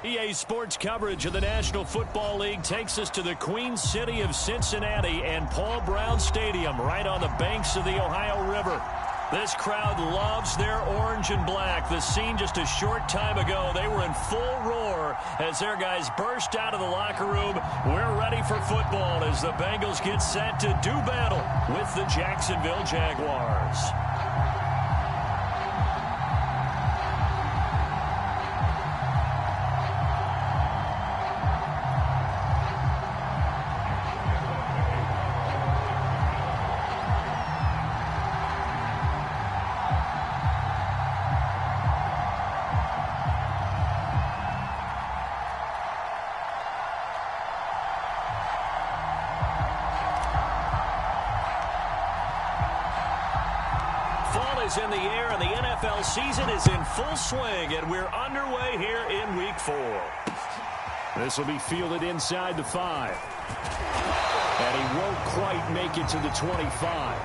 EA Sports coverage of the National Football League takes us to the Queen City of Cincinnati and Paul Brown Stadium right on the banks of the Ohio River. This crowd loves their orange and black. The scene just a short time ago, they were in full roar as their guys burst out of the locker room. We're ready for football as the Bengals get set to do battle with the Jacksonville Jaguars. In the air, and the NFL season is in full swing, and we're underway here in Week 4. This will be fielded inside the 5. And he won't quite make it to the 25.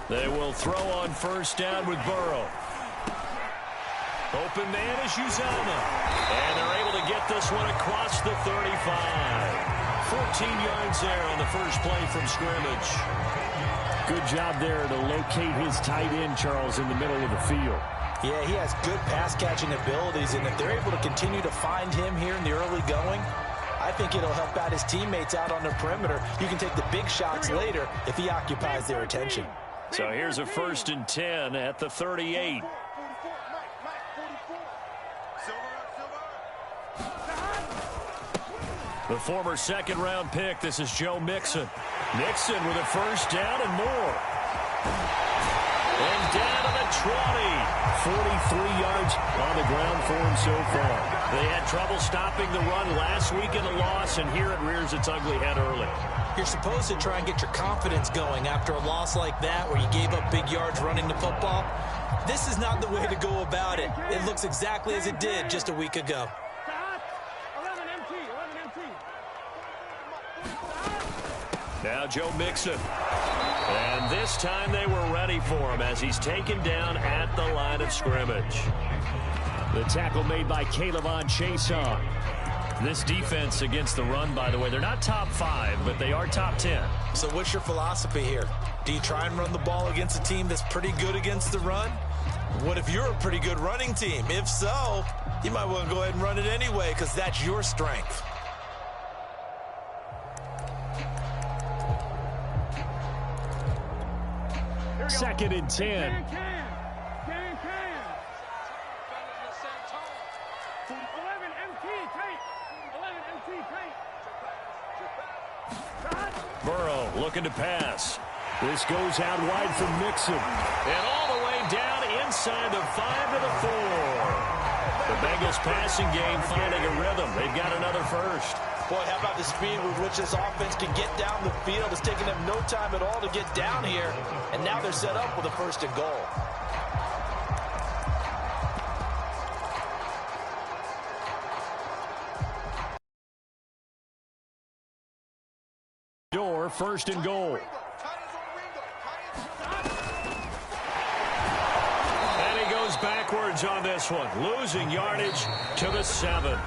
They will throw on first down with Burrow. Open man is Uzama. And they're able to get this one across the 35. 14 yards there on the first play from scrimmage. Good job there to locate his tight end, Charles, in the middle of the field. Yeah, he has good pass-catching abilities, and if they're able to continue to find him here in the early going, I think it'll help out his teammates out on the perimeter. You can take the big shots later if he occupies their attention. So here's a 1st and 10 at the 38. The former second-round pick, this is Joe Mixon. Mixon with a first down and more. And down to the 20. 43 yards on the ground for him so far. They had trouble stopping the run last week in the loss, and here it rears its ugly head early. You're supposed to try and get your confidence going after a loss like that where you gave up big yards running the football. This is not the way to go about it. It looks exactly as it did just a week ago. Now Joe Mixon. And this time they were ready for him as he's taken down at the line of scrimmage. The tackle made by Caleb Chason. This defense against the run, by the way, they're not top 5, but they are top 10. So what's your philosophy here? Do you try and run the ball against a team that's pretty good against the run? What if you're a pretty good running team? If so, you might want to go ahead and run it anyway because that's your strength. Second and 10. Burrow looking to pass. This goes out wide from Mixon. And all the way down inside the 5 to the 4. The Bengals passing game finding a rhythm. They've got another first. Boy, how about the speed with which this offense can get down the field? It's taking them no time at all to get down here. And now they're set up with a 1st and goal. Door, 1st and goal. And he goes backwards on this one, losing yardage to the 7.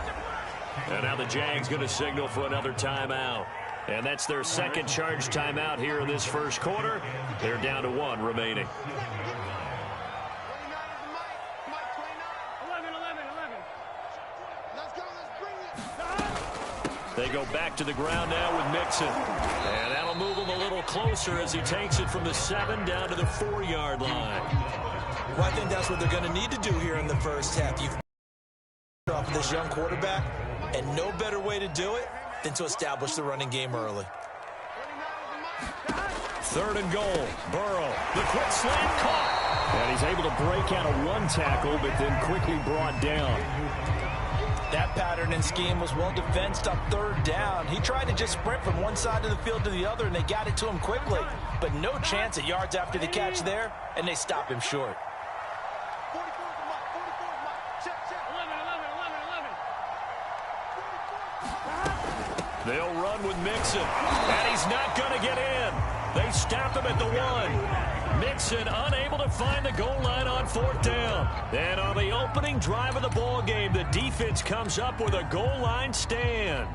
And now the Jags going to signal for another timeout. And that's their second charge timeout here in this first quarter. They're down to 1 remaining. They go back to the ground now with Mixon. And that'll move him a little closer as he takes it from the 7 down to the 4-yard line. Well, I think that's what they're going to need to do here in the first half. You've off of this young quarterback, and no better way to do it than to establish the running game early. 3rd and goal. Burrow, the quick slant caught. And he's able to break out of 1 tackle, but then quickly brought down. That pattern and scheme was well defensed on third down. He tried to just sprint from one side of the field to the other, and they got it to him quickly. But no chance at yards after the catch there, and they stop him short. They'll run with Mixon, and he's not going to get in. They stop him at the 1. Mixon unable to find the goal line on fourth down. And on the opening drive of the ball game, the defense comes up with a goal line stand.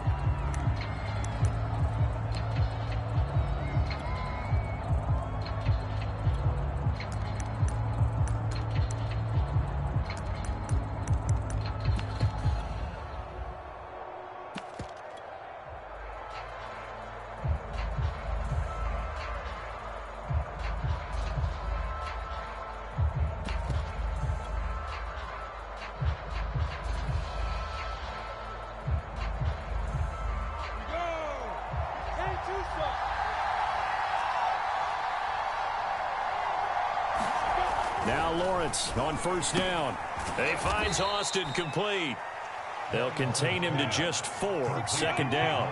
Now Lawrence on first down. He finds Austin complete. They'll contain him to just 4. Second down.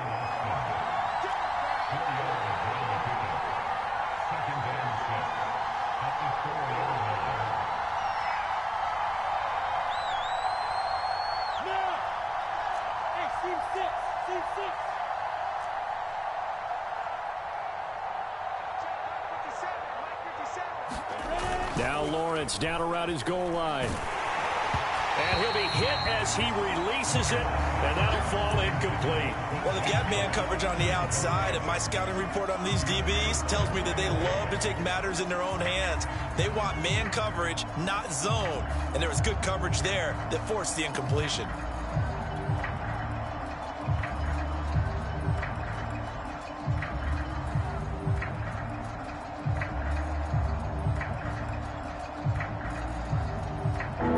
Now Lawrence down around his goal line. And he'll be hit as he releases it, and that'll fall incomplete. Well, they've got man coverage on the outside, and my scouting report on these DBs tells me that they love to take matters in their own hands. They want man coverage, not zone. And there was good coverage there that forced the incompletion.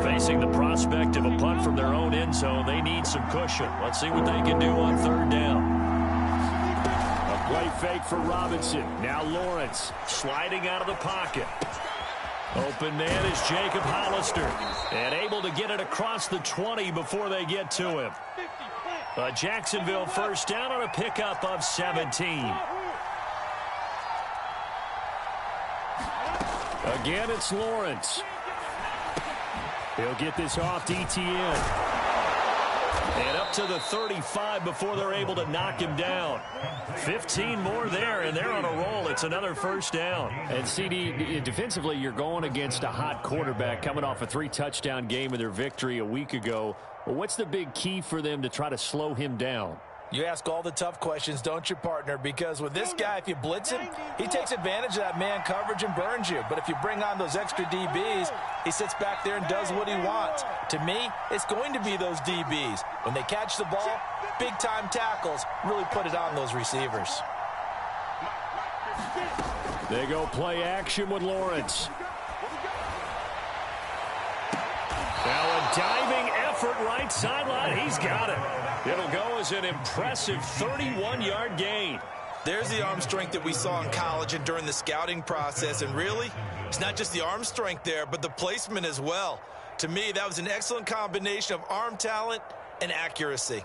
Facing the prospect of a punt from their own end zone, they need some cushion. Let's see what they can do on third down. A play fake for Robinson. Now Lawrence sliding out of the pocket. Open man is Jacob Hollister, and able to get it across the 20 before they get to him. A Jacksonville first down on a pickup of 17. Again, it's Lawrence. He'll get this off to ETN. And up to the 35 before they're able to knock him down. 15 more there, and they're on a roll. It's another first down. And, CD, defensively, you're going against a hot quarterback coming off a 3-touchdown game in their victory a week ago. Well, what's the big key for them to try to slow him down? You ask all the tough questions, don't you, partner? Because with this guy, if you blitz him, he takes advantage of that man coverage and burns you. But if you bring on those extra DBs, he sits back there and does what he wants. To me, it's going to be those DBs. When they catch the ball, big-time tackles really put it on those receivers. They go play action with Lawrence. Now a diving effort right sideline. He's got it. It'll go as an impressive 31-yard gain. There's the arm strength that we saw in college and during the scouting process. And really, it's not just the arm strength there, but the placement as well. To me, that was an excellent combination of arm talent and accuracy.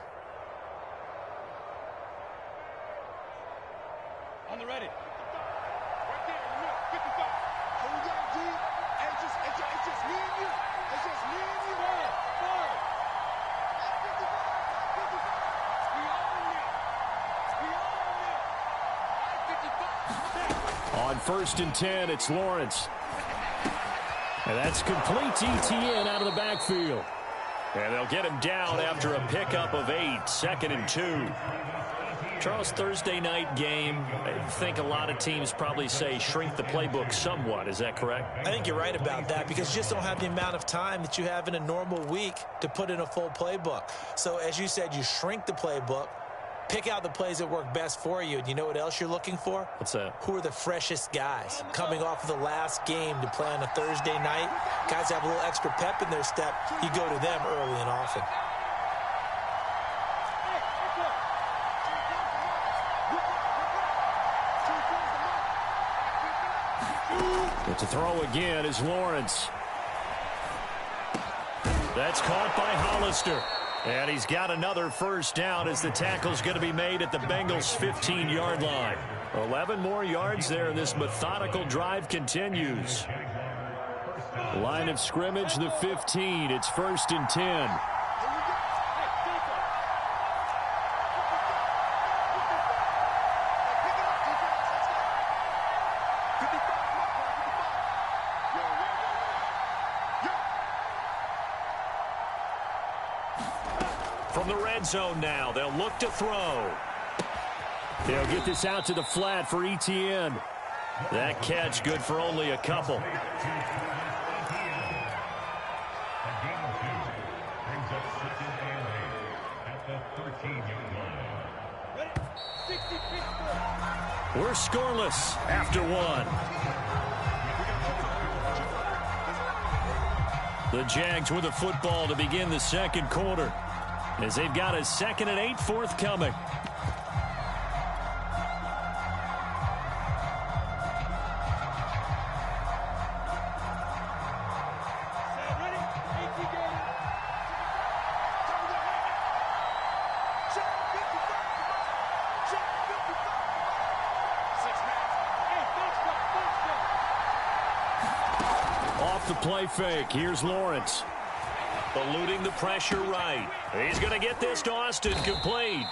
On the ready. Right there in the middle, 55. Hold that, G. It's just me and you. It's just me and you. Forward. We on there. 55. On first and 10, it's Lawrence. And that's complete to ETN out of the backfield. And they'll get him down after a pickup of 8, 2nd and 2. Charles, Thursday night game, I think a lot of teams probably say shrink the playbook somewhat. Is that correct? I think you're right about that because you just don't have the amount of time that you have in a normal week to put in a full playbook. So as you said, you shrink the playbook, pick out the plays that work best for you. And you know what else you're looking for? What's that? Who are the freshest guys coming off of the last game to play on a Thursday night? Guys have a little extra pep in their step. You go to them early and often. But to throw again is Lawrence. That's caught by Hollister. And he's got another first down as the tackle's going to be made at the Bengals' 15-yard line. 11 more yards there, and this methodical drive continues. Line of scrimmage, the 15. It's 1st and 10. From the red zone now, they'll look to throw. They'll get this out to the flat for Etienne. That catch good for only a couple. We're scoreless after one. The Jags with the football to begin the second quarter, as they've got a 2nd and 8 forthcoming. Off the play fake, here's Lawrence. Eluding the pressure right. He's going to get this to Austin, complete.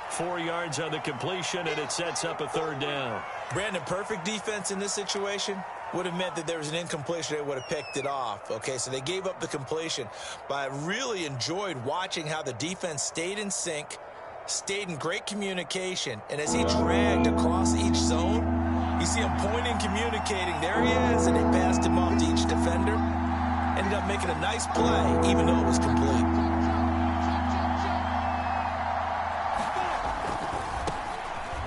4 yards on the completion, and it sets up a 3rd down. Brandon, perfect defense in this situation would have meant that there was an incompletion. They would have picked it off. Okay, so they gave up the completion. But I really enjoyed watching how the defense stayed in sync, stayed in great communication, and as he dragged across each zone, you see him pointing, communicating. There he is, and they passed him off to each defender. Ended up making a nice play, even though it was complete.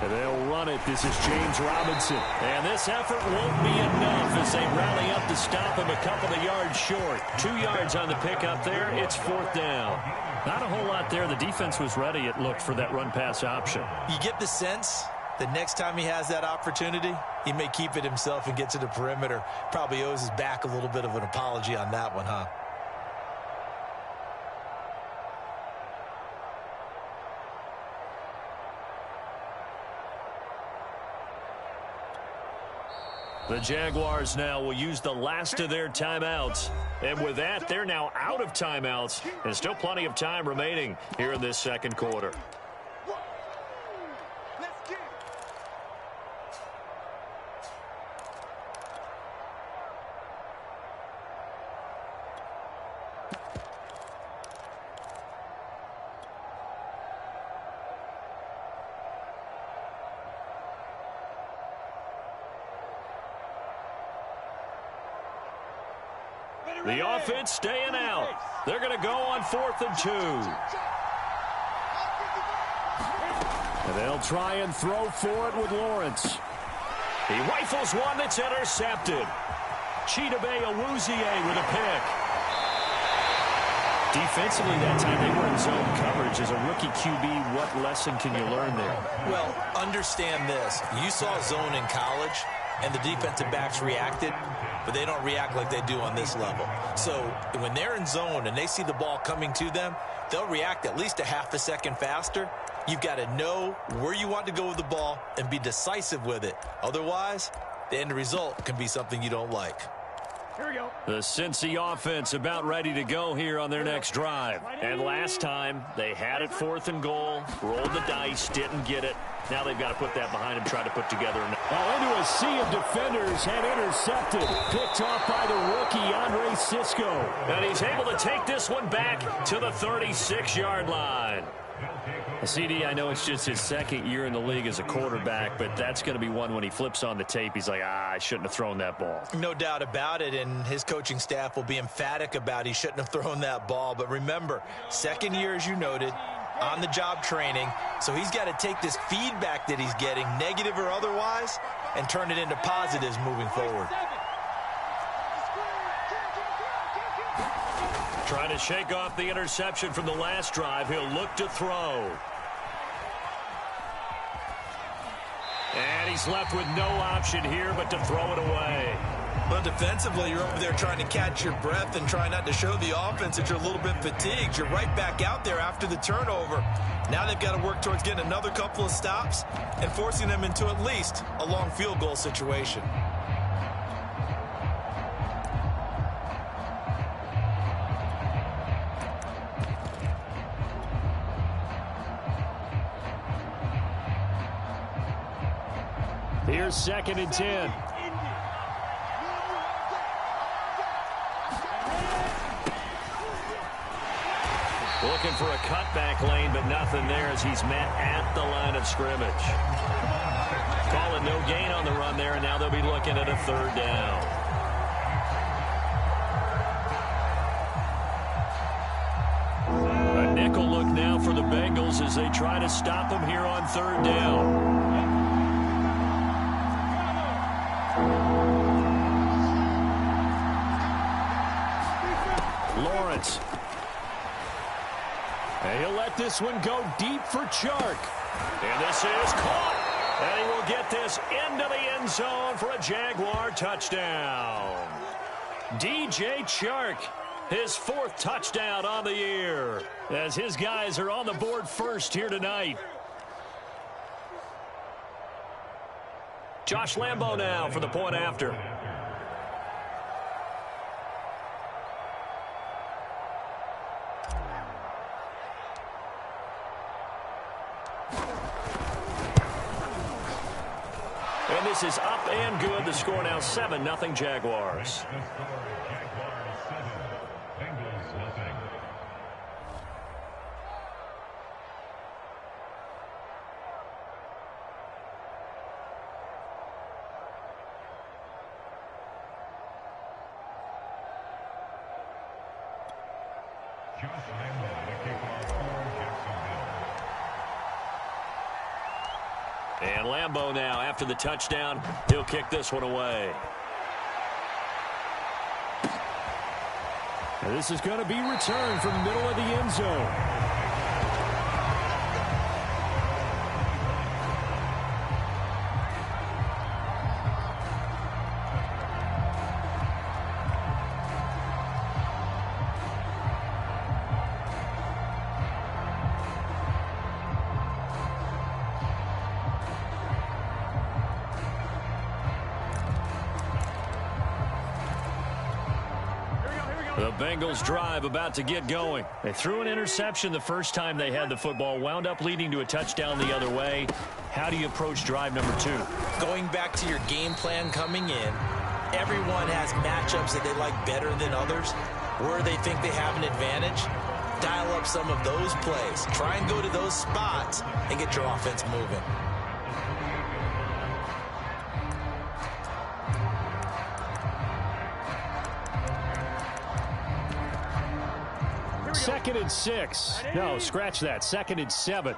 And they'll run it. This is James Robinson. And this effort won't be enough as they rally up to stop him a couple of yards short. 2 yards on the pickup there. It's 4th down. Not a whole lot there. The defense was ready, it looked, for that run-pass option. You get the sense the next time he has that opportunity, he may keep it himself and get to the perimeter. Probably owes his back a little bit of an apology on that one, huh? The Jaguars now will use the last of their timeouts. And with that, they're now out of timeouts. And still plenty of time remaining here in this second quarter. The offense staying out. They're going to go on 4th and 2. And they'll try and throw for it with Lawrence. He rifles one that's intercepted. Chidobe Awuzie with a pick. Defensively that time they were in zone coverage. As a rookie QB, what lesson can you learn there? Well, understand this. You saw zone in college, and the defensive backs reacted, but they don't react like they do on this level. So when they're in zone and they see the ball coming to them, they'll react at least a half a second faster. You've got to know where you want to go with the ball and be decisive with it. Otherwise, the end result can be something you don't like. Here we go. The Cincy offense about ready to go here on their next drive. And last time, they had it 4th and goal, rolled the dice, didn't get it. Now they've got to put that behind them, try to put together. Into a sea of defenders and intercepted. Picked off by the rookie, Andre Cisco. And he's able to take this one back to the 36-yard line. CD, I know it's just his 2nd year in the league as a quarterback, but that's going to be one when he flips on the tape. He's like, I shouldn't have thrown that ball. No doubt about it, and his coaching staff will be emphatic about he shouldn't have thrown that ball. But remember, 2nd year, as you noted, on-the-job training, so he's got to take this feedback that he's getting, negative or otherwise, and turn it into positives moving forward. Trying to shake off the interception from the last drive. He'll look to throw. And he's left with no option here but to throw it away. But defensively, you're over there trying to catch your breath and try not to show the offense that you're a little bit fatigued. You're right back out there after the turnover. Now they've got to work towards getting another couple of stops and forcing them into at least a long field goal situation. Here's 2nd and 10. Looking for a cutback lane, but nothing there as he's met at the line of scrimmage. Call it no gain on the run there, and now they'll be looking at a 3rd down. A nickel look now for the Bengals as they try to stop him here on 3rd down. Lawrence. And he'll let this one go deep for Chark. And this is caught. And he will get this into the end zone for a Jaguar touchdown. DJ Chark, his 4th touchdown on the year, as his guys are on the board first here tonight. Josh Lambo now for the point after. And this is up and good. The score now 7-0 Jaguars. And Lambo now, after the touchdown, he'll kick this one away. And this is going to be returned from the middle of the end zone. The Bengals drive about to get going. They threw an interception the first time they had the football, wound up leading to a touchdown the other way. How do you approach drive number 2? Going back to your game plan coming in, everyone has matchups that they like better than others. Where they think they have an advantage, dial up some of those plays. Try and go to those spots and get your offense moving. Second and 6. No, scratch that. 2nd and 7.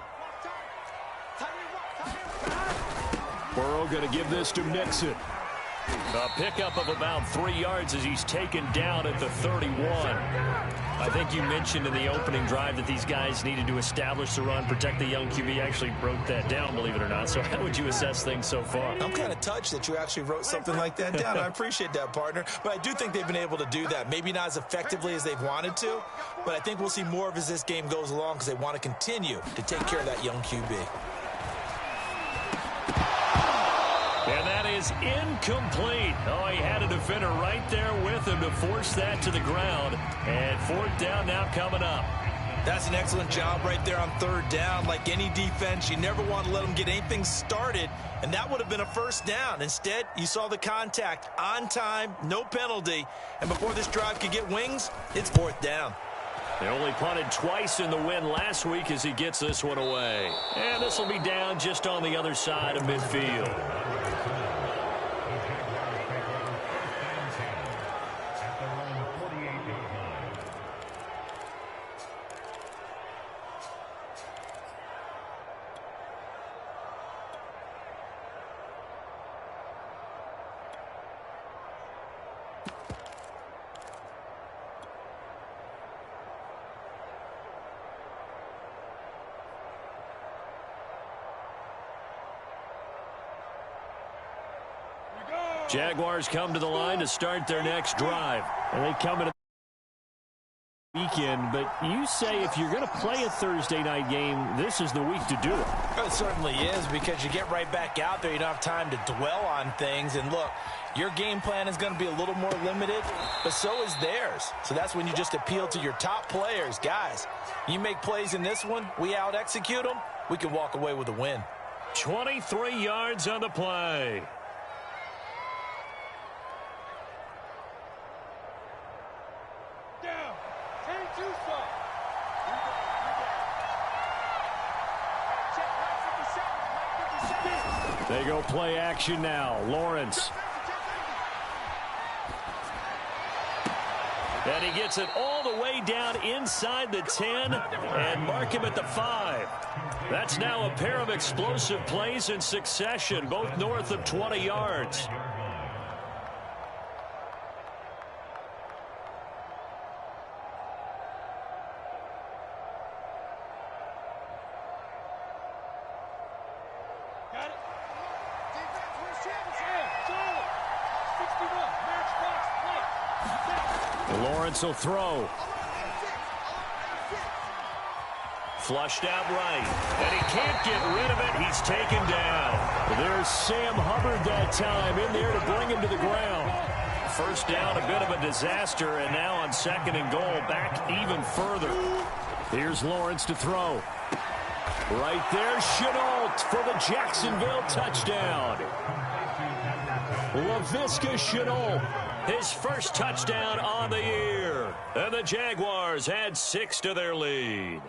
Burrow going to give this to Mixon. A pickup of about 3 yards as he's taken down at the 31. I think you mentioned in the opening drive that these guys needed to establish the run, protect the young QB. Actually wrote that down, believe it or not. So how would you assess things so far? I'm kind of touched that you actually wrote something like that down. I appreciate that, partner. But I do think they've been able to do that. Maybe not as effectively as they've wanted to, but I think we'll see more of as this game goes along because they want to continue to take care of that young QB. And that is incomplete. Oh, he had a defender right there with him to force that to the ground. And 4th down now coming up. That's an excellent job right there on 3rd down. Like any defense, you never want to let them get anything started, and that would have been a 1st down. Instead, you saw the contact on time, no penalty, and before this drive could get wings, it's 4th down. They only punted twice in the win last week as he gets this one away. And this will be down just on the other side of midfield. Jaguars come to the line to start their next drive. And they come in weekend, but you say if you're going to play a Thursday night game, this is the week to do it. It certainly is, because you get right back out there. You don't have time to dwell on things. And look, your game plan is going to be a little more limited, but so is theirs. So that's when you just appeal to your top players. Guys, you make plays in this one, we out-execute them, we can walk away with a win. 23 yards on the play. Down. 10-2 stop. They go play action now. Lawrence. And he gets it all the way down inside the 10 and mark him at the 5. That's now a pair of explosive plays in succession, both north of 20 yards. Got it. Defense, where's Chambers? Solid. 61. Match box play. Lawrence will throw. Flushed out right. And he can't get rid of it. He's taken down. There's Sam Hubbard that time in there to bring him to the ground. First down, a bit of a disaster, and now on 2nd and goal, back even further. Here's Lawrence to throw. Right there, Chenault for the Jacksonville touchdown. Laviska Chenault. His first touchdown on the year. And the Jaguars add 6 to their lead.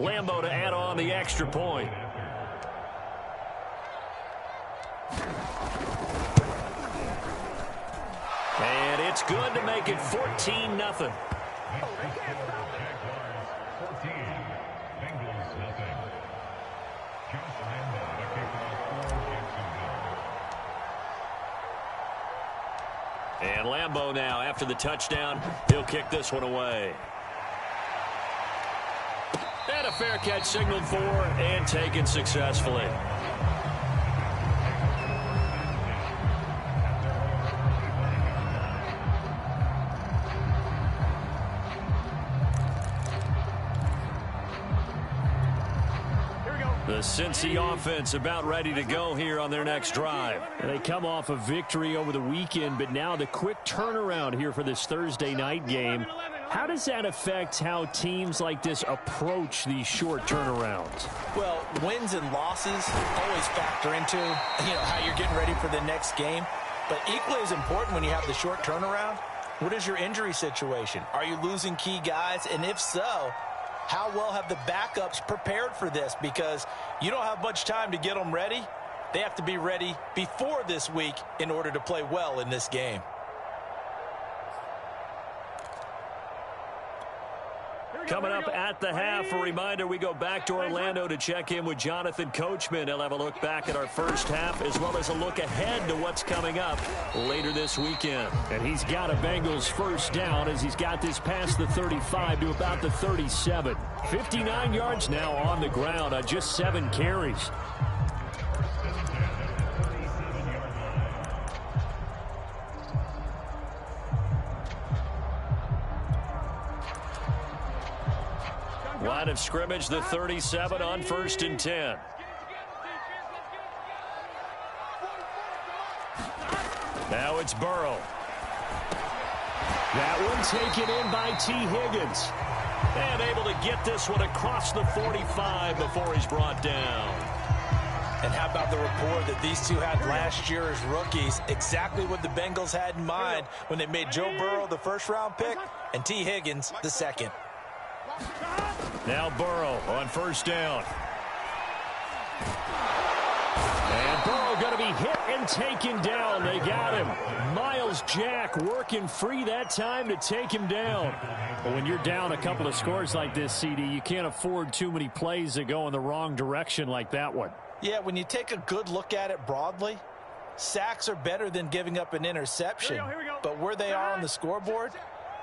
Lambeau to add on the extra point. And it's good to make it 14-0. And Lambeau now, after the touchdown, he'll kick this one away. And a fair catch signaled for and taken successfully. The Cincy offense about ready to go here on their next drive. And they come off a victory over the weekend, but now the quick turnaround here for this Thursday night game. How does that affect how teams like this approach these short turnarounds? Well, wins and losses always factor into, how you're getting ready for the next game. But equally as important when you have the short turnaround, what is your injury situation? Are you losing key guys? And if so, how well have the backups prepared for this? Because you don't have much time to get them ready. They have to be ready before this week in order to play well in this game. Coming up at the half, a reminder, we go back to Orlando to check in with Jonathan Coachman. He'll have a look back at our first half as well as a look ahead to what's coming up later this weekend. And he's got a Bengals first down as he's got this past the 35 to about the 37. 59 yards now on the ground on just 7 carries. Line of scrimmage, the 37 on 1st and 10. Now it's Burrow. That one taken in by T. Higgins. And able to get this one across the 45 before he's brought down. And how about the rapport that these two had last year as rookies? Exactly what the Bengals had in mind when they made Joe Burrow the first-round pick and T. Higgins the second. Now Burrow on 1st down. And Burrow going to be hit and taken down. They got him. Miles Jack working free that time to take him down. But when you're down a couple of scores like this, CD, you can't afford too many plays that go in the wrong direction like that one. Yeah, when you take a good look at it broadly, sacks are better than giving up an interception. Here we go. But where they are on the scoreboard,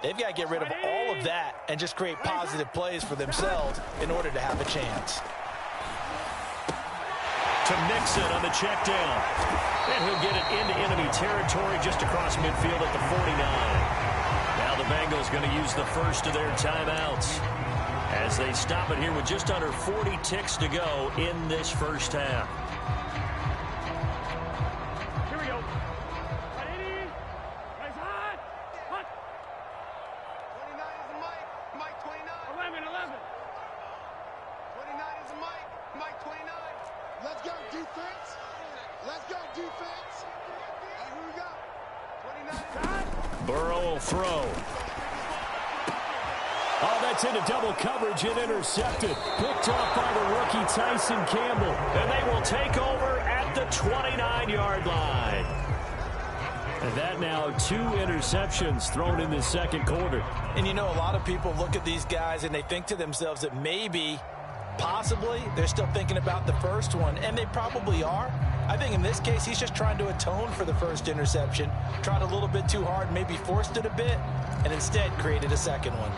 They've got to get rid of all of that and just create positive plays for themselves in order to have a chance. To Nixon on the check down. And he'll get it into enemy territory just across midfield at the 49. Now the Bengals going to use the first of their timeouts as they stop it here with just under 40 ticks to go in this first half. Here we go. Ready? Guys, hot. Hot. 29 is a Mike. Mike 29. 11. 29 is a Mike. Mike 29. Let's go, defense. Let's go, defense. And who we got? 29. Burrow will throw. Oh, that's into double coverage and intercepted. Picked off by the rookie Tyson Campbell. And they will take over at the 29-yard line. And that now 2 interceptions thrown in the second quarter. And you know, a lot of people look at these guys and they think to themselves that maybe, possibly, they're still thinking about the first one, and they probably are. I think in this case, he's just trying to atone for the first interception, tried a little bit too hard, maybe forced it a bit, and instead created a second one.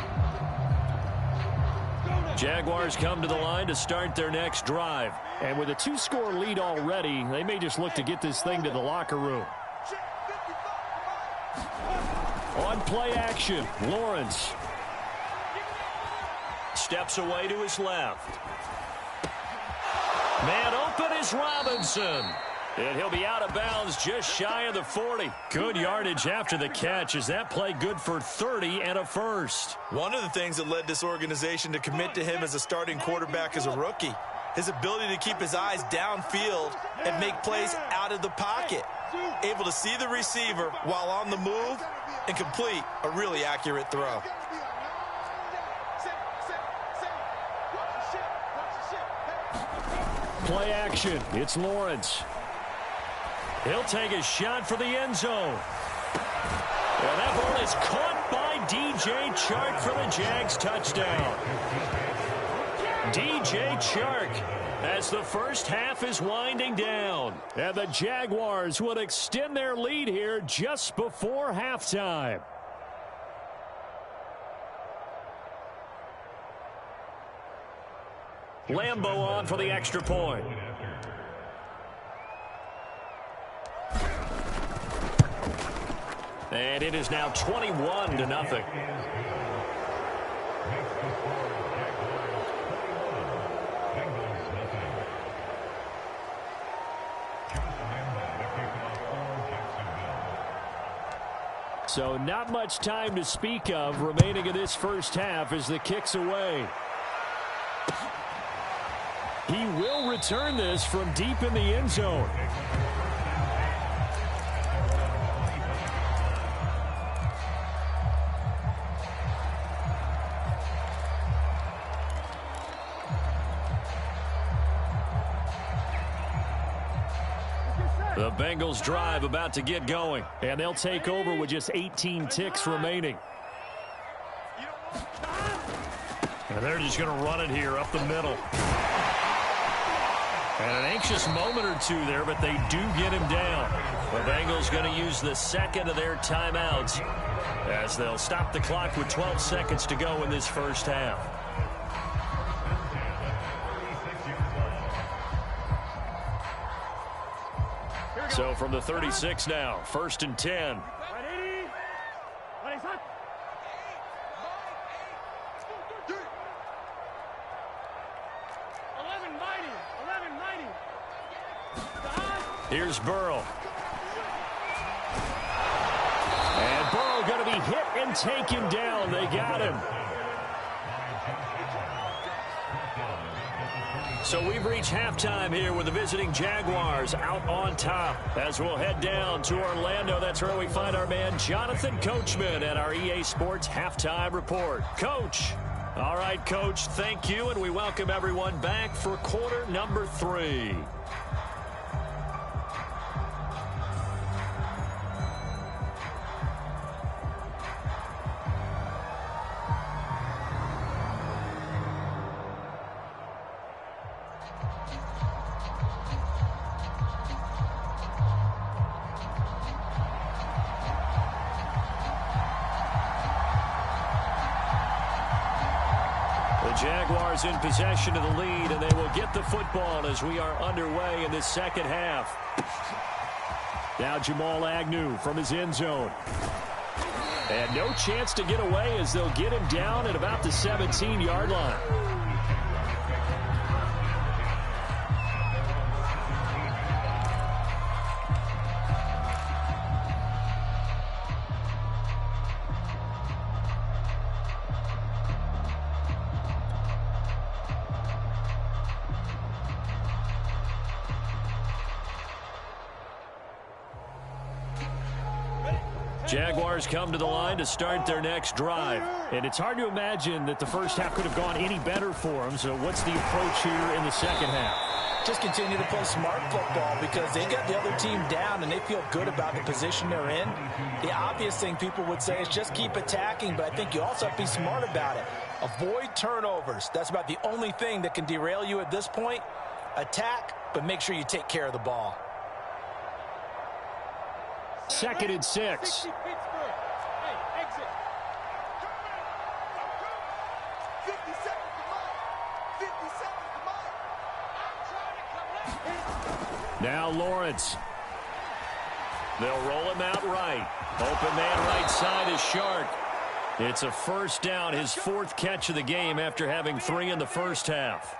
Jaguars come to the line to start their next drive. And with a 2-score lead already, they may just look to get this thing to the locker room. On play action, Lawrence. Steps away to his left. Man open is Robinson. And he'll be out of bounds just shy of the 40. Good yardage after the catch. Is that play good for 30 and a first? One of the things that led this organization to commit to him as a starting quarterback as a rookie, his ability to keep his eyes downfield and make plays out of the pocket. Able to see the receiver while on the move and complete a really accurate throw. Play action, it's Lawrence. He'll take a shot for the end zone. And that ball is caught by DJ Chark for the Jags touchdown. DJ Chark as the first half is winding down. And the Jaguars would extend their lead here just before halftime. Lambeau on for the extra point. And it is now 21-0. So not much time to speak of remaining in this first half as the kick's away. He will return this from deep in the end zone. The Bengals drive about to get going. And they'll take over with just 18 ticks remaining. And they're just going to run it here up the middle. And an anxious moment or two there, but they do get him down. The Bengals going to use the second of their timeouts as they'll stop the clock with 12 seconds to go in this first half. So from the 36 now, 1st and 10. Here's Burrow. And Burrow going to be hit and taken down. They got him. So we've reached halftime here with the visiting Jaguars out on top. As we'll head down to Orlando, that's where we find our man Jonathan Coachman at our EA Sports Halftime Report. Coach. All right, Coach, thank you, and we welcome everyone back for quarter number 3. Jaguars in possession of the lead, and they will get the football as we are underway in this second half. Now Jamal Agnew from his end zone. And no chance to get away as they'll get him down at about the 17-yard line. Jaguars come to the line to start their next drive. And it's hard to imagine that the first half could have gone any better for them. So what's the approach here in the second half? Just continue to play smart football because they got the other team down and they feel good about the position they're in. The obvious thing people would say is just keep attacking, but I think you also have to be smart about it. Avoid turnovers. That's about the only thing that can derail you at this point. Attack, but make sure you take care of the ball. 2nd and 6. Now Lawrence. They'll roll him out right. Open man right side is Shark. It's a first down, his 4th catch of the game after having 3 in the first half.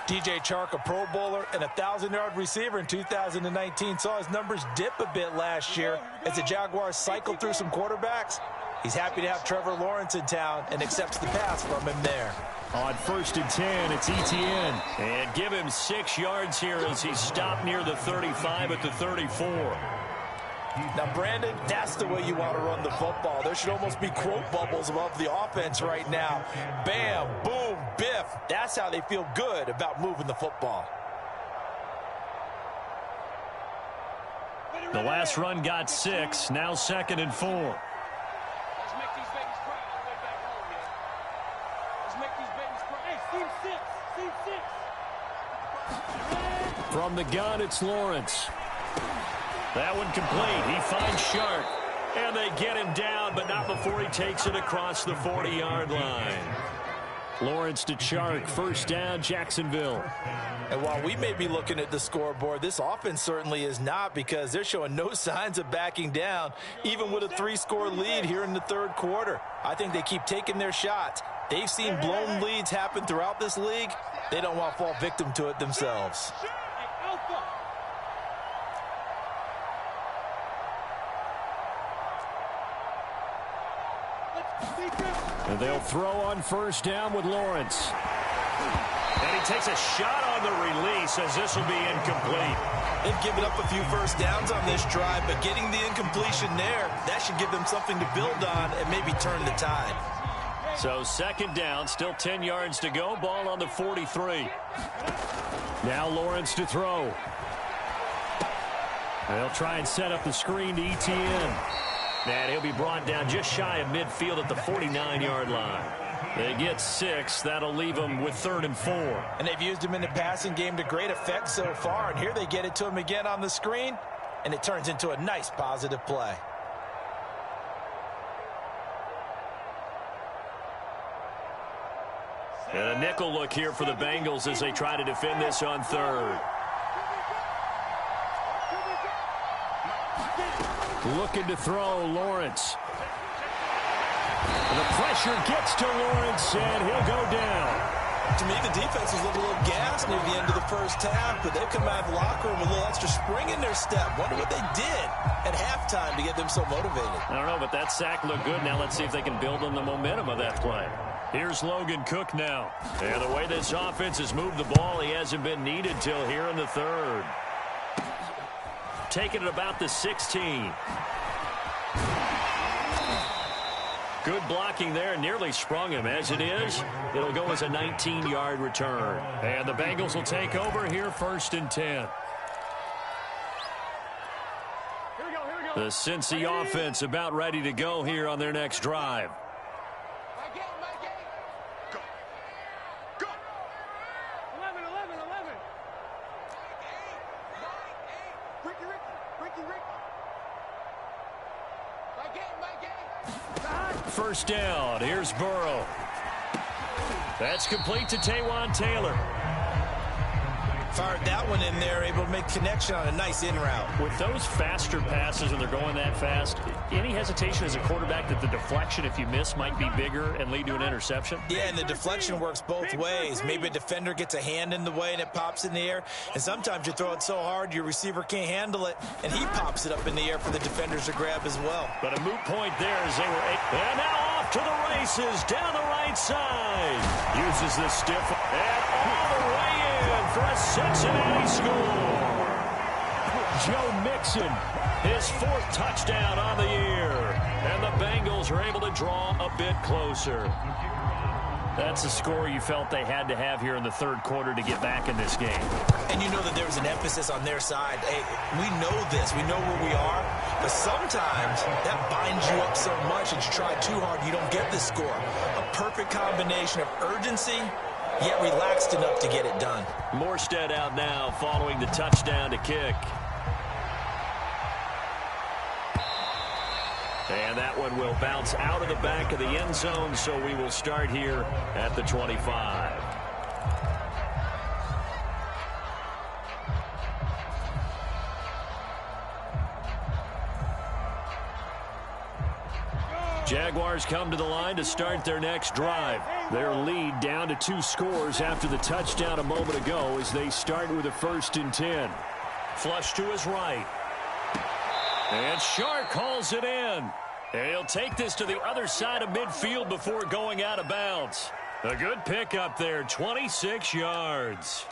DJ Chark, a Pro Bowler and a 1,000-yard receiver in 2019, saw his numbers dip a bit last year as the Jaguars cycled through some quarterbacks. He's happy to have Trevor Lawrence in town and accepts the pass from him there. On 1st and 10, it's Etienne. And give him 6 yards here as he's stopped near the 35 at the 34. Now, Brandon, that's the way you want to run the football. There should almost be quote bubbles above the offense right now. Bam, boom, biff. That's how they feel good about moving the football. The last run got 6, now 2nd and 4. Let's make these babies cry all the way back home, man. Let's make these babies cry. Hey, Steve 6. From the gun, it's Lawrence. That one complete. He finds Shark. And they get him down, but not before he takes it across the 40-yard line. Lawrence to Shark. First down, Jacksonville. And while we may be looking at the scoreboard, this offense certainly is not because they're showing no signs of backing down, even with a 3-score lead here in the 3rd quarter. I think they keep taking their shots. They've seen blown leads happen throughout this league. They don't want to fall victim to it themselves. And they'll throw on first down with Lawrence. And he takes a shot on the release as this will be incomplete. They've given up a few first downs on this drive, but getting the incompletion there, that should give them something to build on and maybe turn the tide. So 2nd down, still 10 yards to go. Ball on the 43. Now Lawrence to throw. They'll try and set up the screen to Etienne. And he'll be brought down just shy of midfield at the 49-yard line. They get 6. That'll leave them with 3rd and 4. And they've used him in the passing game to great effect so far. And here they get it to him again on the screen. And it turns into a nice positive play. And a nickel look here for the Bengals as they try to defend this on 3rd. Looking to throw, Lawrence. And the pressure gets to Lawrence, and he'll go down. To me, the defense was a little gassed near the end of the first half, but they've come out of the locker room with a little extra spring in their step. Wonder what they did at halftime to get them so motivated. I don't know, but that sack looked good. Now let's see if they can build on the momentum of that play. Here's Logan Cook now. And the way this offense has moved the ball, he hasn't been needed till here in the 3rd. Taking it about the 16. Good blocking there, nearly sprung him. As it is, it'll go as a 19-yard return. And the Bengals will take over here 1st and 10. The Cincy offense about ready to go here on their next drive. First down. Here's Burrow. That's complete to Taywan Taylor. Fired that one in there, able to make connection on a nice in route. With those faster passes and they're going that fast, any hesitation as a quarterback that the deflection, if you miss, might be bigger and lead to an interception? Yeah, and the deflection works both ways. Maybe a defender gets a hand in the way and it pops in the air, and sometimes you throw it so hard your receiver can't handle it, and he pops it up in the air for the defenders to grab as well. But a moot point there as they were and now off to the races down the right side. Uses this stiff and all the way in for a Cincinnati score. Joe Mixon, his 4th touchdown on the year. And the Bengals are able to draw a bit closer. That's a score you felt they had to have here in the 3rd quarter to get back in this game. And you know that there was an emphasis on their side. Hey, we know this. We know where we are. But sometimes that binds you up so much that you try too hard, you don't get the score. A perfect combination of urgency, yet relaxed enough to get it done. Morstead out now following the touchdown to kick. And that one will bounce out of the back of the end zone, so we will start here at the 25. Jaguars come to the line to start their next drive. Their lead down to 2 scores after the touchdown a moment ago as they start with a 1st and 10. Flush to his right. And Shark calls it in. And he'll take this to the other side of midfield before going out of bounds. A good pickup there, 26 yards.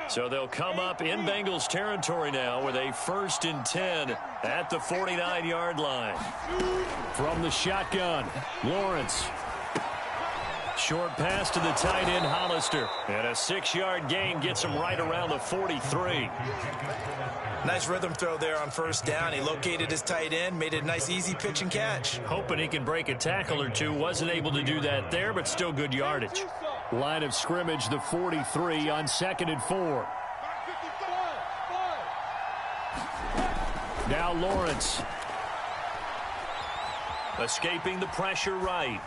So they'll come up in Bengals territory now with a 1st and 10 at the 49-yard line. From the shotgun, Lawrence. Short pass to the tight end, Hollister. And a 6-yard gain gets him right around the 43. Nice rhythm throw there on 1st down. He located his tight end, made it a nice easy pitch and catch. Hoping he can break a tackle or two. Wasn't able to do that there, but still good yardage. Line of scrimmage, the 43 on 2nd and 4. Now Lawrence. Escaping the pressure right.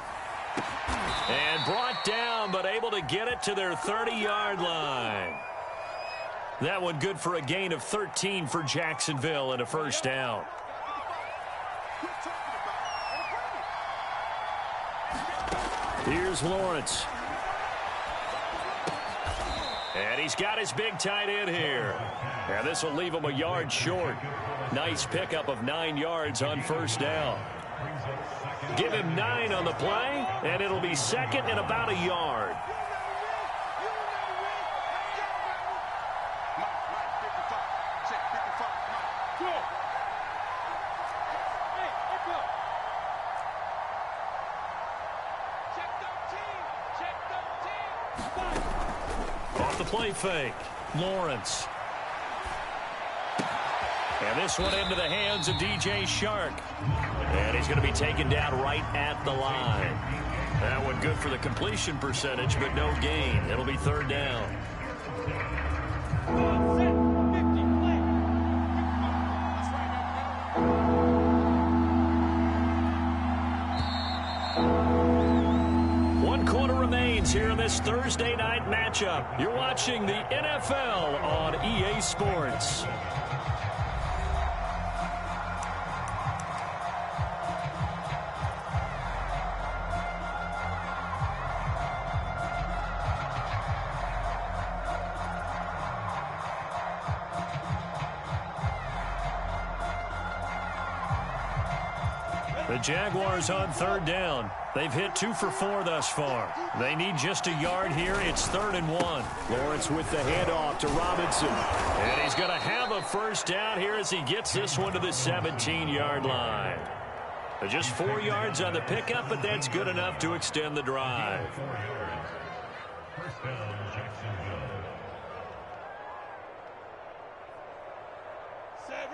And brought down, but able to get it to their 30-yard line. That one good for a gain of 13 for Jacksonville and a 1st down. Here's Lawrence. And he's got his big tight end here. And this will leave him a yard short. Nice pickup of 9 yards on 1st down. Give him 9 on the play, and it'll be 2nd and about a yard. Off the play fake, Lawrence. And this one into the hands of DJ Shark. And he's going to be taken down right at the line. That one good for the completion percentage, but no gain. It'll be 3rd down. One quarter remains here in this Thursday night matchup. You're watching the NFL on EA Sports. The Jaguars on 3rd down. They've hit 2 for 4 thus far. They need just a yard here. It's 3rd and 1. Lawrence with the handoff to Robinson. And he's going to have a 1st down here as he gets this one to the 17-yard line. Just 4 yards on the pickup, but that's good enough to extend the drive.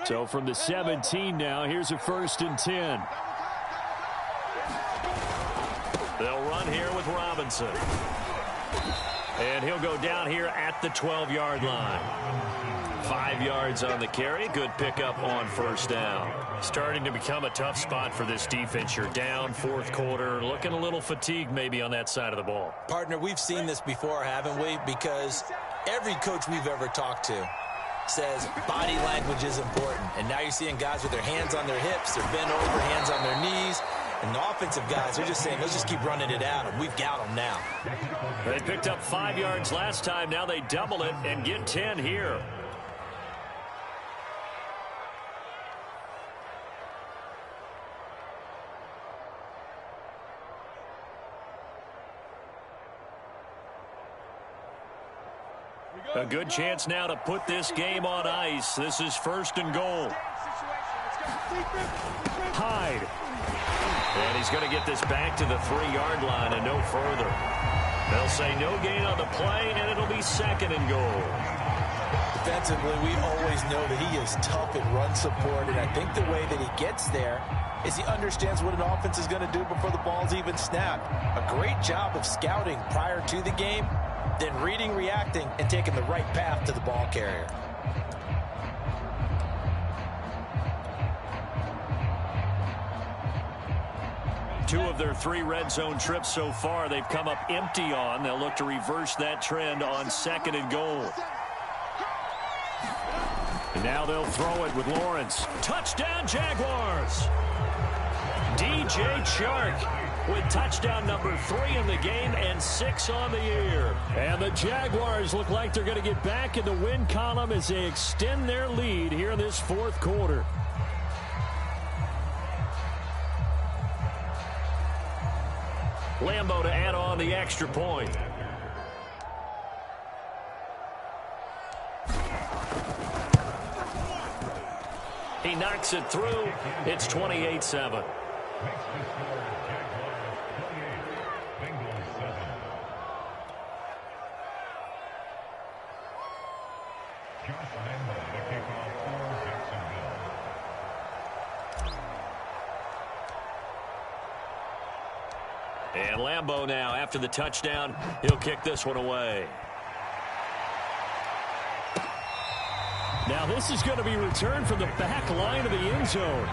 So from the 17 now, here's a 1st and 10. They'll run here with Robinson. And he'll go down here at the 12-yard line. 5 yards on the carry. Good pickup on first down. Starting to become a tough spot for this defense. You're down fourth quarter, looking a little fatigued maybe on that side of the ball. Partner, we've seen this before, haven't we? Because every coach we've ever talked to says body language is important. And now you're seeing guys with their hands on their hips, they're bent over, hands on their knees. And the offensive guys, they're just saying, let's just keep running it at them. We've got them now. They picked up 5 yards last time. Now they double it and get 10 here. A good chance now to put this game on ice. This is first and goal. Hyde. And he's going to get this back to the 3-yard line and no further. They'll say no gain on the play, and it'll be second and goal. Defensively, we always know that he is tough in run support, and I think the way that he gets there is he understands what an offense is going to do before the ball's even snapped. A great job of scouting prior to the game, then reading, reacting, and taking the right path to the ball carrier. Two of their 3 red zone trips so far, they've come up empty on. They'll look to reverse that trend on second and goal. And now they'll throw it with Lawrence. Touchdown, Jaguars! DJ Chark with touchdown number 3 in the game and 6 on the year. And the Jaguars look like they're going to get back in the win column as they extend their lead here in this fourth quarter. Lambo to add on the extra point. He knocks it through. It's 28-7. And Lambo now, after the touchdown, he'll kick this one away. Now this is going to be returned from the back line of the end zone.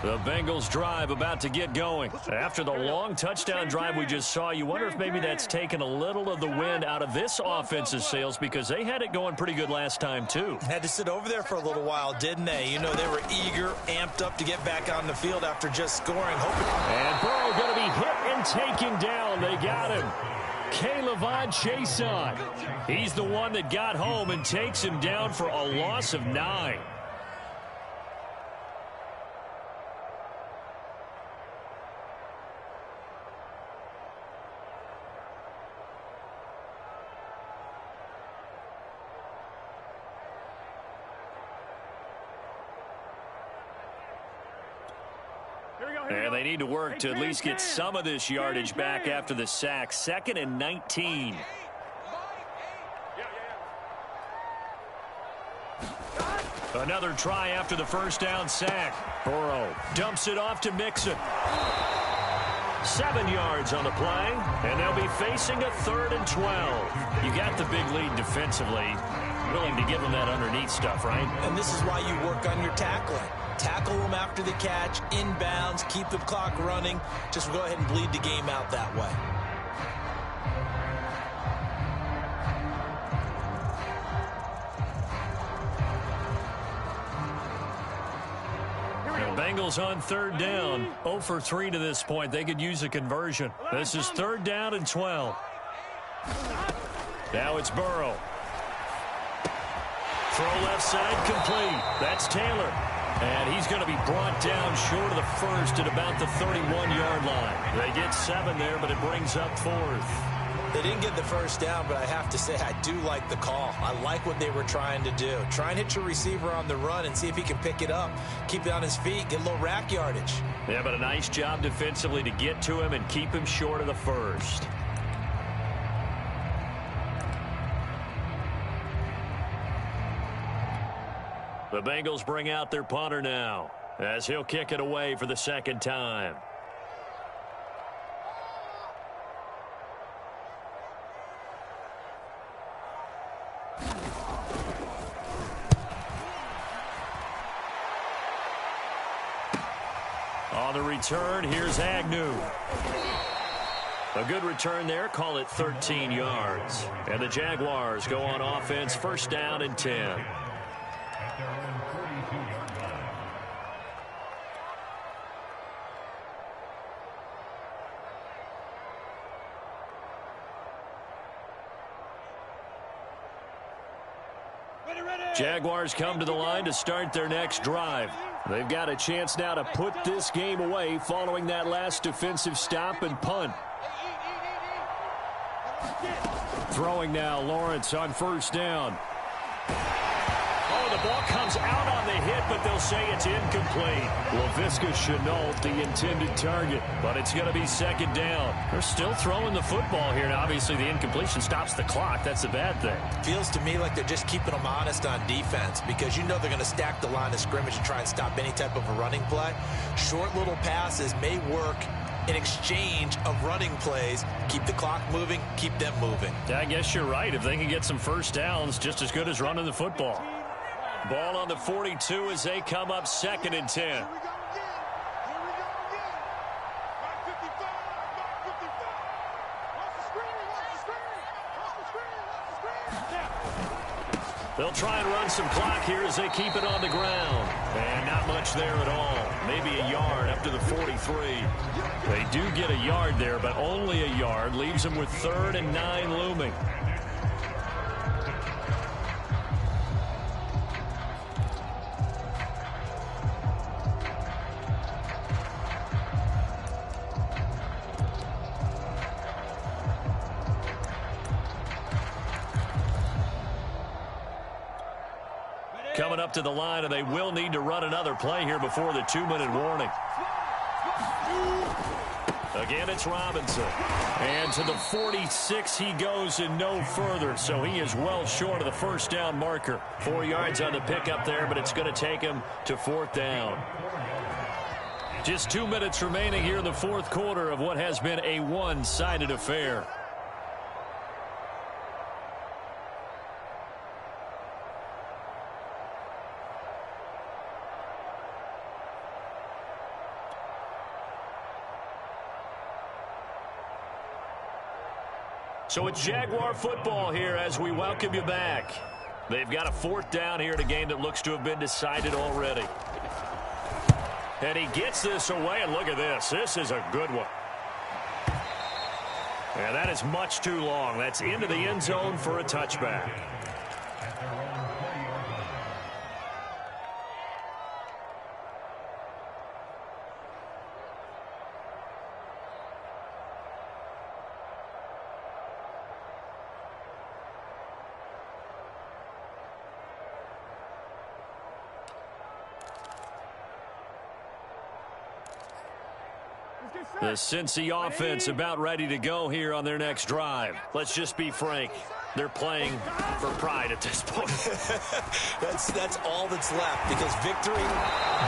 The Bengals drive about to get going. After the long touchdown drive we just saw, you wonder if maybe that's taken a little of the wind out of this offense's sails because they had it going pretty good last time too. Had to sit over there for a little while, didn't they? You know, they were eager, amped up to get back on the field after just scoring. And Burrow going to be hit and taken down. They got him. K'Lavon Chaisson. He's the one that got home and takes him down for a loss of 9. And they need to work to at least get some of this yardage back after the sack. 2nd and 19. Another try after the first down sack. Burrow dumps it off to Mixon. 7 yards on the play, and they'll be facing a 3rd and 12. You got the big lead defensively. Willing to give them that underneath stuff, right? And this is why you work on your tackling. Tackle them after the catch, inbounds, keep the clock running. Just go ahead and bleed the game out that way. The Bengals on 3rd down. 0 for 3 to this point. They could use a conversion. This is 3rd down and 12. Now it's Burrow. Throw left side complete. That's Taylor. And he's going to be brought down short of the first at about the 31-yard line. They get 7 there, but it brings up 4th. They didn't get the first down, but I have to say I do like the call. I like what they were trying to do. Try and hit your receiver on the run and see if he can pick it up. Keep it on his feet. Get a little rack yardage. Yeah, but a nice job defensively to get to him and keep him short of the first. The Bengals bring out their punter now as he'll kick it away for the second time. On the return, here's Agnew. A good return there, call it 13 yards. And the Jaguars go on offense, first down and 10. Jaguars come to the line to start their next drive. They've got a chance now to put this game away following that last defensive stop and punt. Throwing now, Lawrence on first down. Oh, the ball comes out on the hit, but they'll say it's incomplete. Laviska Shenault, the intended target, but it's going to be second down. They're still throwing the football here, and obviously the incompletion stops the clock. That's a bad thing. Feels to me like they're just keeping them honest on defense because you know they're going to stack the line of scrimmage and try and stop any type of a running play. Short little passes may work in exchange of running plays. Keep the clock moving, keep them moving. Yeah, I guess you're right. If they can get some first downs, just as good as running the football. Ball on the 42 as they come up second and 10. Here we go again. Here we go again. 555. 555. Watch the screen. Watch the screen. Watch the screen. Watch the screen. They'll try and run some clock here as they keep it on the ground. And not much there at all. Maybe a yard up to the 43. They do get a yard there, but only a yard. Leaves them with 3rd and 9 looming. Coming up to the line, and they will need to run another play here before the 2-minute warning. Again, it's Robinson. And to the 46 he goes and no further, so he is well short of the first down marker. 4 yards on the pickup there, but it's going to take him to 4th down. Just 2 minutes remaining here in the fourth quarter of what has been a one-sided affair. So it's Jaguar football here as we welcome you back. They've got a 4th down here in a game that looks to have been decided already. And he gets this away, and look at this. This is a good one. And that is much too long. That's into the end zone for a touchback. The Cincy offense about ready to go here on their next drive. Let's just be frank. They're playing for pride at this point. That's all that's left because victory,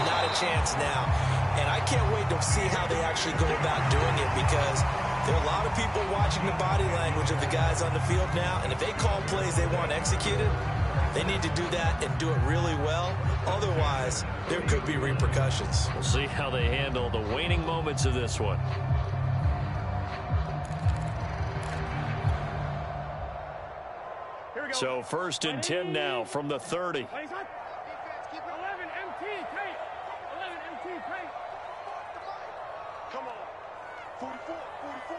not a chance now. And I can't wait to see how they actually go about doing it because there are a lot of people watching the body language of the guys on the field now. And if they call plays they want executed, they need to do that and do it really well. Otherwise, there could be repercussions. We'll see how they handle the waning moments of this one. So 1st and 10 now from the 30. 11 MT tight. 11 MT tight. Come on. 44, 44,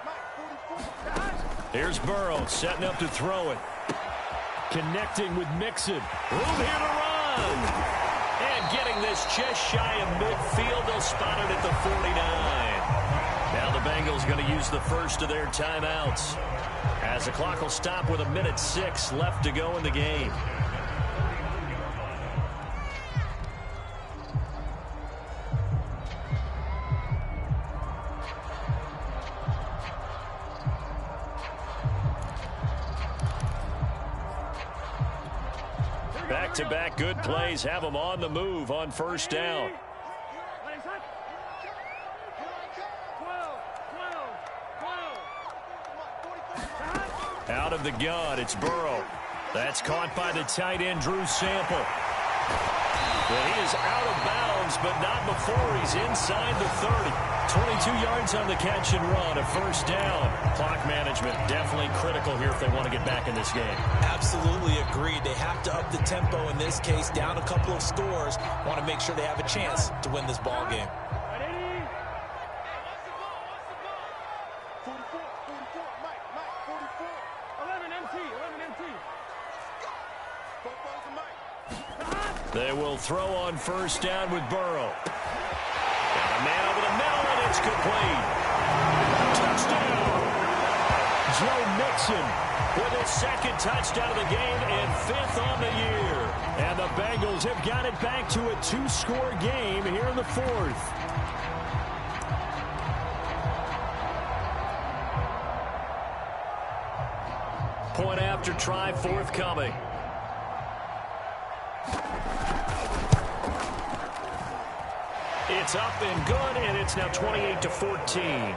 Mike, 44. Here's Burrow setting up to throw it. Connecting with Mixon. Room here to run. And getting this just shy of midfield. They'll spot it at the 49. Now the Bengals going to use the first of their timeouts, as the clock will stop with 1:06 left to go in the game. Back-to-back good plays have them on the move on first down. Out of the gun, it's Burrow. That's caught by the tight end, Drew Sample. But he is out of bounds, but not before he's inside the 30. 22 yards on the catch and run, a first down. Clock management definitely critical here if they want to get back in this game. Absolutely agreed. They have to up the tempo in this case, down a couple of scores. Want to make sure they have a chance to win this ball game. 44, Mike, 44. 11 MT. They will throw on first down with Burrow. Got a man over the middle, and it's complete. Touchdown! Joe Mixon with his second touchdown of the game and 5th on the year. And the Bengals have got it back to a 2-score game here in the 4th. Point after try forthcoming. It's up and good, and it's now 28-14.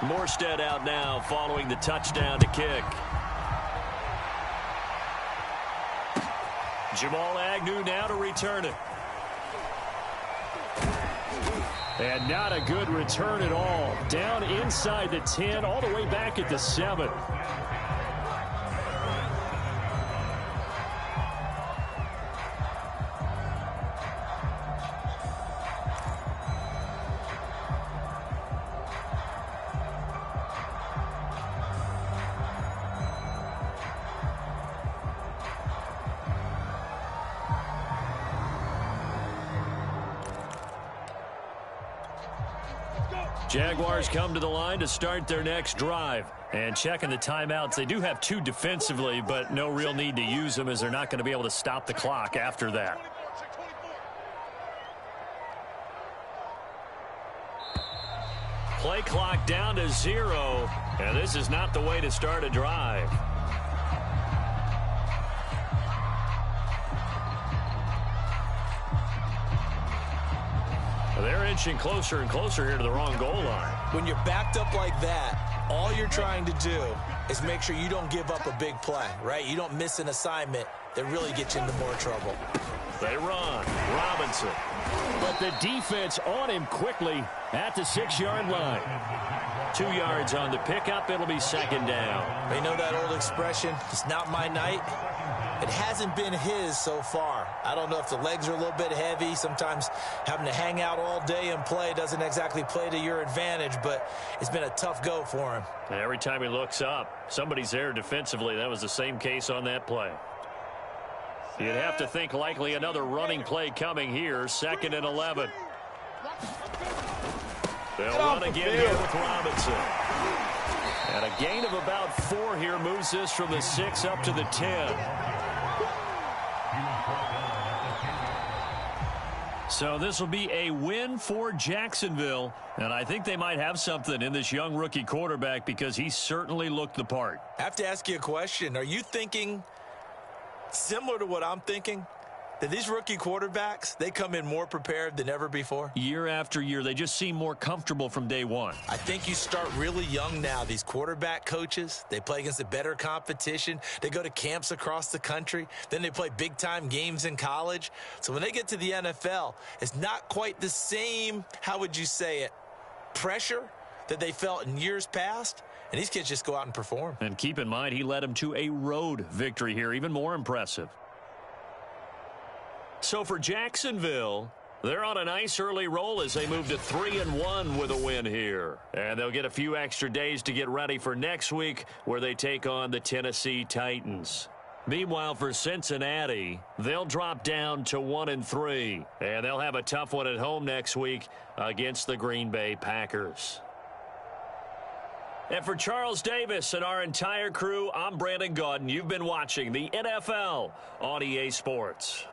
Morstead out now following the touchdown to kick. Jamal Agnew now to return it. And not a good return at all. Down inside the 10, all the way back at the 7. Jaguars come to the line to start their next drive. And checking the timeouts, they do have 2 defensively, but no real need to use them as they're not going to be able to stop the clock after that. Play clock down to 0, and this is not the way to start a drive. They're inching closer and closer here to the wrong goal line. When you're backed up like that, all you're trying to do is make sure you don't give up a big play, right? You don't miss an assignment that really gets you into more trouble. They run. Robinson. But the defense on him quickly at the 6-yard line. 2 yards on the pickup. It'll be second down. They know that old expression, it's not my night. It hasn't been his so far. I don't know if the legs are a little bit heavy. Sometimes having to hang out all day and play doesn't exactly play to your advantage, but it's been a tough go for him. And every time he looks up, somebody's there defensively. That was the same case on that play. You'd have to think likely another running play coming here, 2nd and 11. They'll run again here with Robinson. And a gain of about 4 here moves this from the 6 up to the 10. So this will be a win for Jacksonville, and I think they might have something in this young rookie quarterback because he certainly looked the part. I have to ask you a question. Are you thinking similar to what I'm thinking? That these rookie quarterbacks, they come in more prepared than ever before? Year after year, they just seem more comfortable from day one. I think you start really young now. These quarterback coaches, they play against a better competition. They go to camps across the country. Then they play big-time games in college. So when they get to the NFL, it's not quite the same, how would you say it, pressure that they felt in years past. And these kids just go out and perform. And keep in mind, he led them to a road victory here, even more impressive. So for Jacksonville, they're on a nice early roll as they move to 3-1 with a win here. And they'll get a few extra days to get ready for next week where they take on the Tennessee Titans. Meanwhile, for Cincinnati, they'll drop down to 1-3, and they'll have a tough one at home next week against the Green Bay Packers. And for Charles Davis and our entire crew, I'm Brandon Gaudin. You've been watching the NFL on EA Sports.